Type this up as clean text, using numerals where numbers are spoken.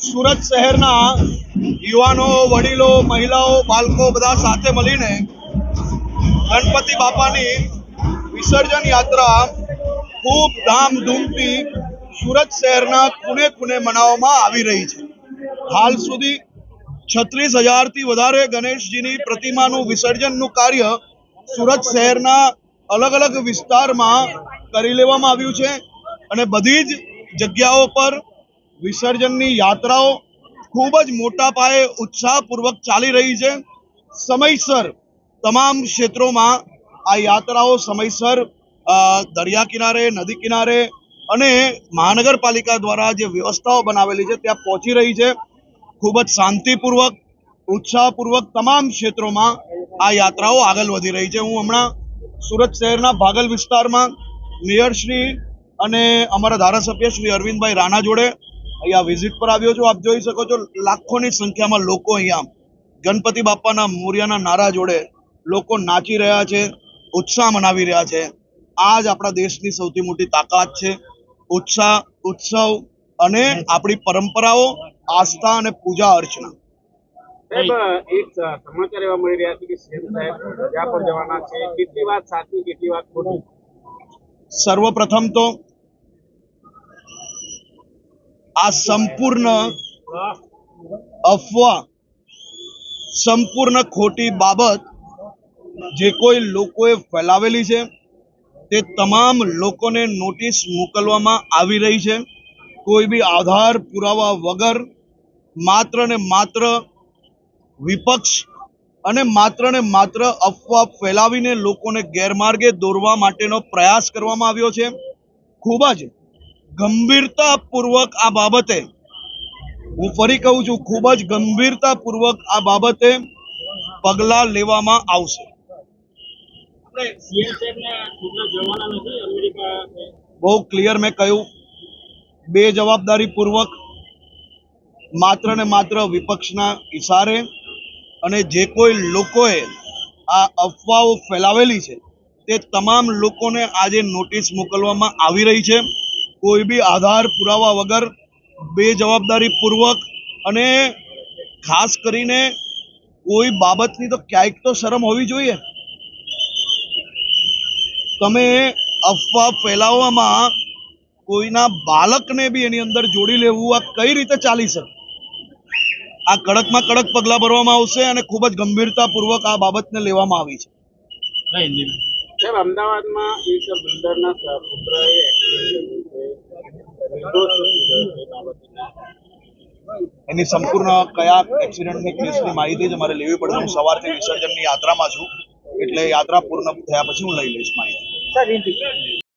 સુરત શહેરના યુવાનો, વડીલો, મહિલાઓ, બાળકો બધા સાથે મળીને ગણપતિ બાપાની વિસર્જન યાત્રા ખૂબ ધામધૂમથી સુરત શહેરના ખૂણે ખૂણે મનાવવામાં આવી રહી છે. હાલ સુધી 36,000 થી વધારે ગણેશજીની પ્રતિમાનું વિસર્જનનું કાર્ય સુરત શહેરના અલગ અલગ વિસ્તારમાં કરી લેવામાં આવ્યું છે અને બધી જ જગ્યાઓ પર વિસર્જનની યાત્રાઓ ખૂબ જ મોટા પાયે ઉત્સાહપૂર્વક ચાલી રહી છે. સમયસર તમામ ક્ષેત્રોમાં આ યાત્રાઓ સમયસર દરિયા કિનારે, નદી કિનારે અને મહાનગરપાલિકા દ્વારા જે વ્યવસ્થાઓ બનાવેલી છે ત્યાં પહોંચી રહી છે. ખૂબ જ શાંતિપૂર્વક, ઉત્સાહપૂર્વક તમામ ક્ષેત્રોમાં આ યાત્રાઓ આગળ વધી રહી છે. હું હમણાં સુરત શહેરના ભાગલ વિસ્તારમાં મેયરશ્રી અને અમારા ધારાસભ્ય શ્રી અરવિંદભાઈ રાણા જોડે અહીંયા વિઝિટ પર આવ્યો છું. આપ જોઈ શકો છો, લાખોની સંખ્યામાં લોકો અહીંયા ગણપતિ બાપાના મોરિયાના નારા જોડે લોકો નાચી રહ્યા છે, ઉત્સાહ મનાવી રહ્યા છે. આ જ આપણા દેશની સૌથી મોટી તાકાત છે. ઉત્સાહ, ઉત્સવ અને આપણી પરંપરાઓ, આસ્થા અને પૂજા અર્ચના. સાહેબ, એક સમાચાર એવા મળી રહ્યા છે કે સીએમ સાહેબ રજા પર જવાના છે. કેટલી વાત સાચી, કેટલી વાત ખોટી? સર્વપ્રથમ તો આ સંપૂર્ણ અફવા, સંપૂર્ણ ખોટી બાબત જે કોઈ લોકોએ ફેલાવેલી છે તે તમામ લોકોને નોટિસ મોકલવામાં આવી રહી છે. કોઈ બી આધાર પુરાવા વગર માત્ર ને માત્ર વિપક્ષ અને માત્ર અફવા ફેલાવીને લોકોને ગેરમાર્ગે દોરવા માટેનો પ્રયાસ કરવામાં આવ્યો છે. ખૂબ જ ગંભીરતાપૂર્વક આ બાબતે, હું ફરી કહું છું, ખૂબ જ ગંભીરતાપૂર્વક આ બાબતે પગલાં લેવામાં આવશે. બહુ ક્લિયર મેં કહ્યું, બેજવાબદારીપૂર્વક માત્ર ને માત્ર વિપક્ષના ઇશારે અને જે કોઈ લોકોએ આ અફવાઓ ફેલાવેલી છે તે તમામ લોકોને આજે નોટિસ મોકલવામાં આવી રહી છે. કોઈ બી આધાર પુરાવા વગર, બેજવાબદારીપૂર્વક અને ખાસ કરીને કોઈ બાબતની તો ક્યાંક તો શરમ હોવી જોઈએ. તમે અફવા ફેલાવવામાં કોઈના બાળકને બી એની અંદર જોડી લેવું, આ કઈ રીતે ચાલી શકે? આ કડકમાં કડક પગલાં ભરવામાં આવશે અને ખૂબ જ ગંભીરતાપૂર્વક આ બાબતને લેવામાં આવી છે. સાહેબ, અમદાવાદમાં એક બિલ્ડરના પુત્રએ એની સંપૂર્ણ કયા એક્સિડન્ટની કેસની માહિતી જ અમારે લેવી પડશે. હું સવારથી વિસર્જનની યાત્રામાં છું એટલે યાત્રા પૂર્ણ થયા પછી હું લઈ લઈશ માહિતી.